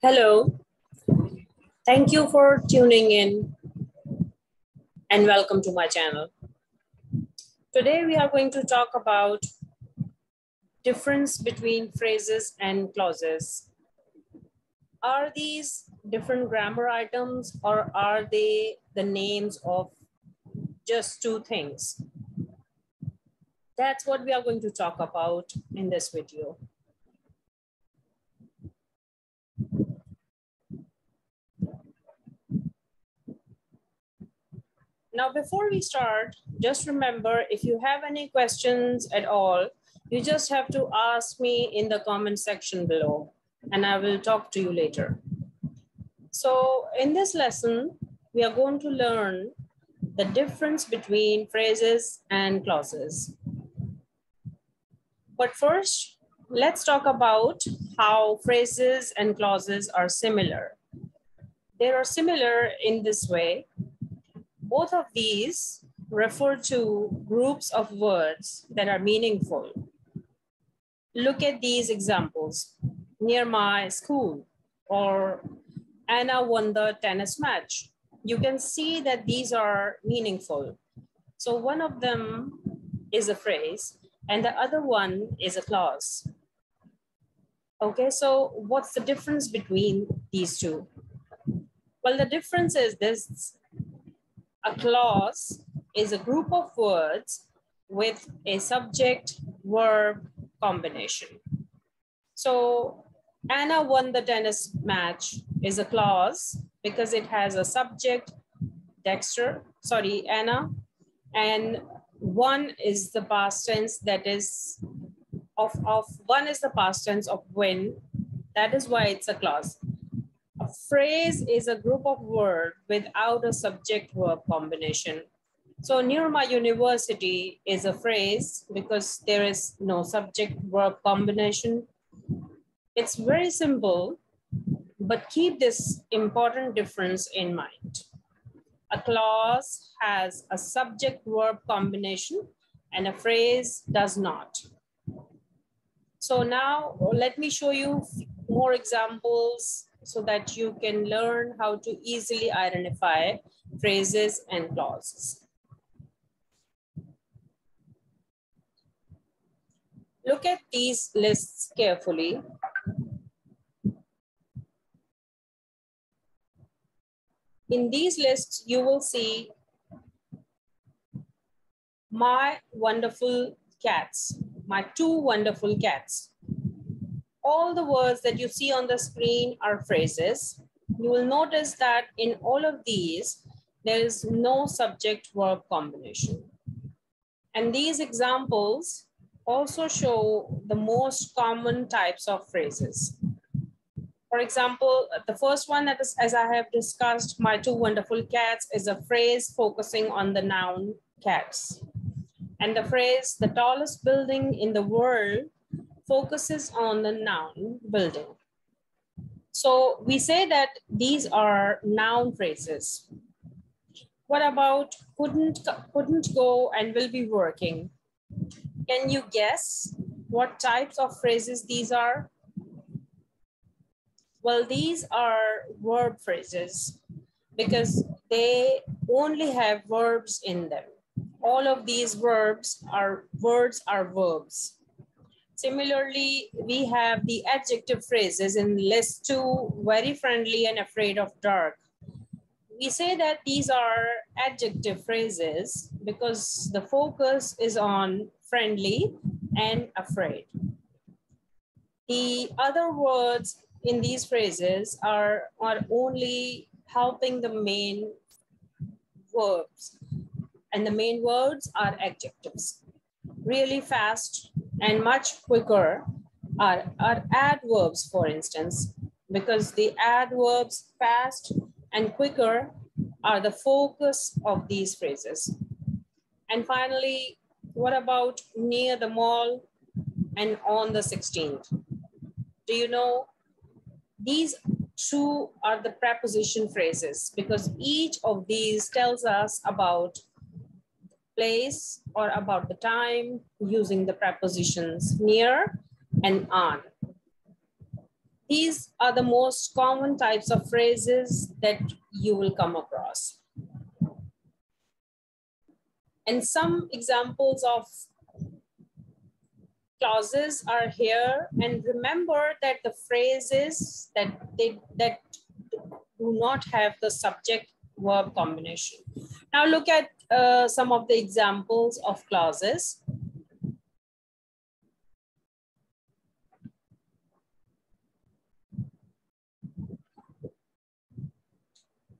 Hello, thank you for tuning in and welcome to my channel. Today we are going to talk about difference between phrases and clauses. Are these different grammar items or are they the names of just two things? That's what we are going to talk about in this video. Now, before we start, just remember, if you have any questions at all, you just have to ask me in the comment section below, and I will talk to you later. So in this lesson, we are going to learn the difference between phrases and clauses. But first, let's talk about how phrases and clauses are similar. They are similar in this way. Both of these refer to groups of words that are meaningful. Look at these examples: near my school, or Anna won the tennis match. You can see that these are meaningful. So one of them is a phrase and the other one is a clause. Okay, so what's the difference between these two? Well, the difference is this. A clause is a group of words with a subject-verb combination. So Anna won the tennis match is a clause because it has a subject, Anna, and one is the past tense, that is one is the past tense of win. That is why it's a clause. A phrase is a group of words without a subject-verb combination. So near my university is a phrase because there is no subject-verb combination. It's very simple, but keep this important difference in mind. A clause has a subject-verb combination and a phrase does not. So now let me show you more examples so that you can learn how to easily identify phrases and clauses. Look at these lists carefully. In these lists, you will see my wonderful cats, my two wonderful cats. All the words that you see on the screen are phrases. You will notice that in all of these, there is no subject-verb combination. And these examples also show the most common types of phrases. For example, the first one, that is, as I have discussed, my two wonderful cats, is a phrase focusing on the noun cats. And the phrase, the tallest building in the world, focuses on the noun building. So we say that these are noun phrases. What about couldn't go and will be working? Can you guess what types of phrases these are? Well, these are verb phrases because they only have verbs in them. All of these words are verbs. Similarly, we have the adjective phrases in list 2, very friendly and afraid of dark. We say that these are adjective phrases because the focus is on friendly and afraid. The other words in these phrases are only helping the main verbs, and the main words are adjectives. Really fast and much quicker are adverbs, for instance, because the adverbs fast and quicker are the focus of these phrases. And finally, what about near the mall and on the 16th? Do you know? These two are the preposition phrases because each of these tells us about place or about the time using the prepositions near and on. These are the most common types of phrases that you will come across. And some examples of clauses are here. And remember that the phrases that do not have the subject verb combination. Now look at some of the examples of clauses.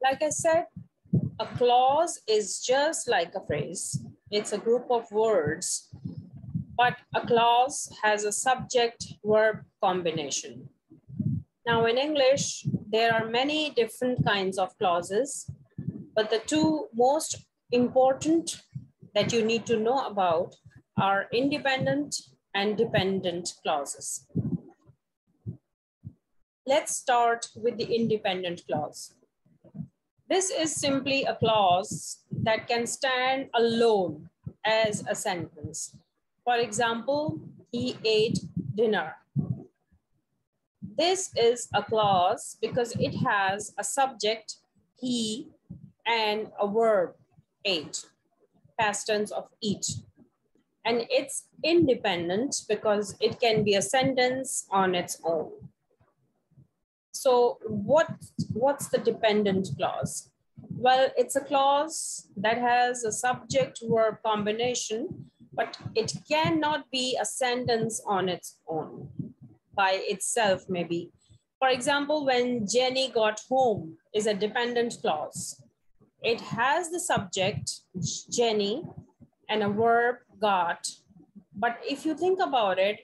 Like I said, a clause is just like a phrase. It's a group of words, but a clause has a subject-verb combination. Now in English, there are many different kinds of clauses, but the two most important that you need to know about are independent and dependent clauses. Let's start with the independent clause. This is simply a clause that can stand alone as a sentence. For example, he ate dinner. This is a clause because it has a subject, he, and a verb, ate, past tense of eat. And it's independent because it can be a sentence on its own. So what's the dependent clause? Well, it's a clause that has a subject-verb combination, but it cannot be a sentence on its own, by itself maybe. For example, when Jenny got home is a dependent clause. It has the subject, Jenny, and a verb, got. But if you think about it,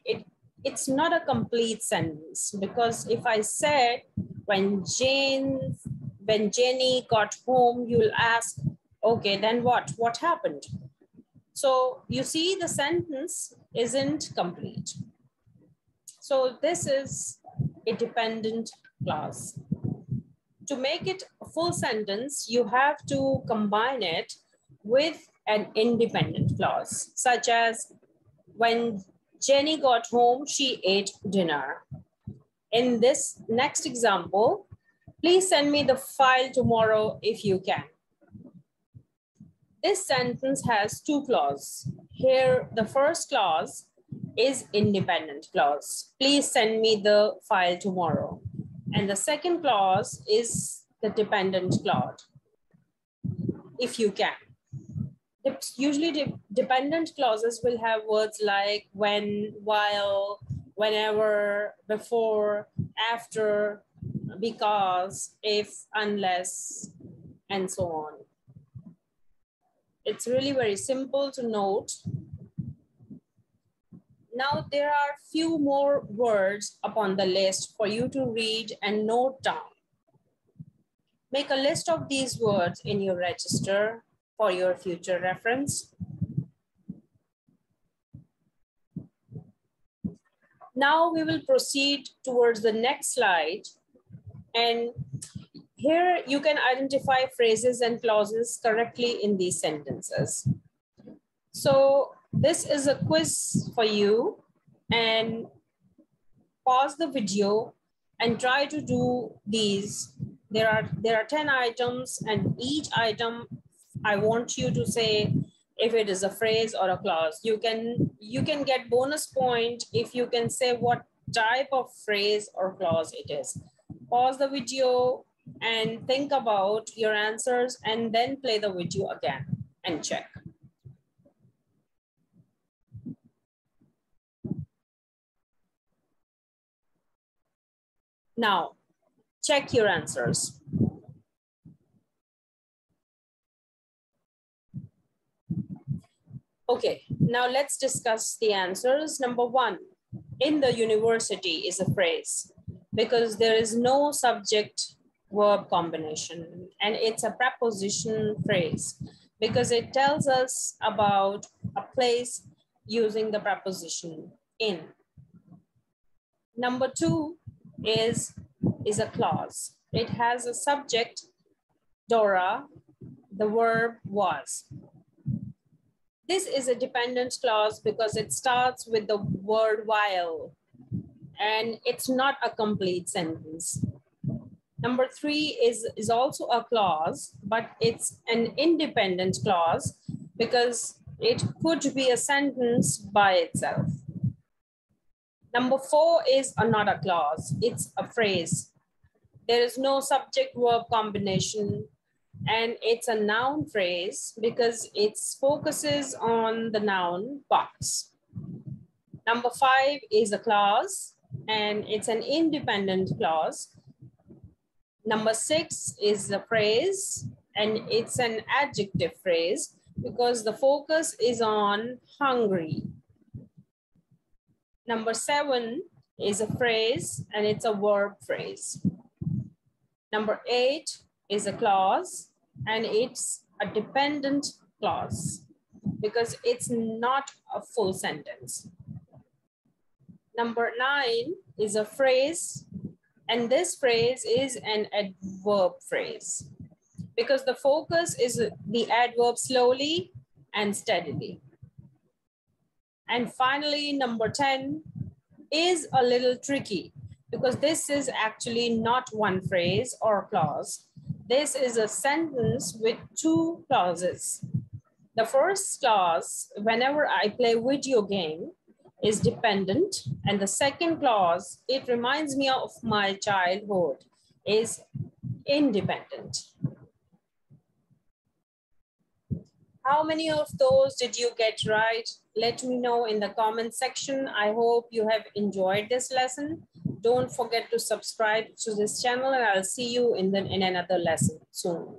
it's not a complete sentence, because if I said, when Jenny got home, you'll ask, okay, then what? What happened? So you see, the sentence isn't complete. So this is a dependent clause. To make it a full sentence, you have to combine it with an independent clause, such as, when Jenny got home, she ate dinner. In this next example, please send me the file tomorrow if you can. This sentence has two clauses. Here, the first clause is independent clause. Please send me the file tomorrow. And the second clause is the dependent clause, if you can. Usually dependent clauses will have words like when, while, whenever, before, after, because, if, unless, and so on. It's really very simple to note. Now there are few more words upon the list for you to read and note down. Make a list of these words in your register for your future reference. Now we will proceed towards the next slide. And here you can identify phrases and clauses correctly in these sentences. So this is a quiz for you, and pause the video and try to do these. There are 10 items, and each item I want you to say if it is a phrase or a clause. You can get bonus point if you can say what type of phrase or clause it is. Pause the video and think about your answers, and then play the video again and check. Now, check your answers. Okay, now let's discuss the answers. Number one, in the university is a phrase because there is no subject-verb combination, and it's a preposition phrase because it tells us about a place using the preposition in. Number two is a clause. It has a subject, Dora, the verb was. This is a dependent clause because it starts with the word while, and it's not a complete sentence. Number 3 is also a clause, but it's an independent clause because it could be a sentence by itself. Number 4 is not a clause, it's a phrase. There is no subject-verb combination, and it's a noun phrase because it focuses on the noun box. Number 5 is a clause, and it's an independent clause. Number 6 is a phrase, and it's an adjective phrase because the focus is on hungry. Number 7 is a phrase, and it's a verb phrase. Number 8 is a clause, and it's a dependent clause because it's not a full sentence. Number 9 is a phrase, and this phrase is an adverb phrase because the focus is the adverb slowly and steadily. And finally, number 10 is a little tricky because this is actually not one phrase or clause. This is a sentence with 2 clauses. The first clause, whenever I play video game, is dependent, and the second clause, it reminds me of my childhood, is independent. How many of those did you get right? Let me know in the comment section. I hope you have enjoyed this lesson. Don't forget to subscribe to this channel, and I'll see you in another lesson soon.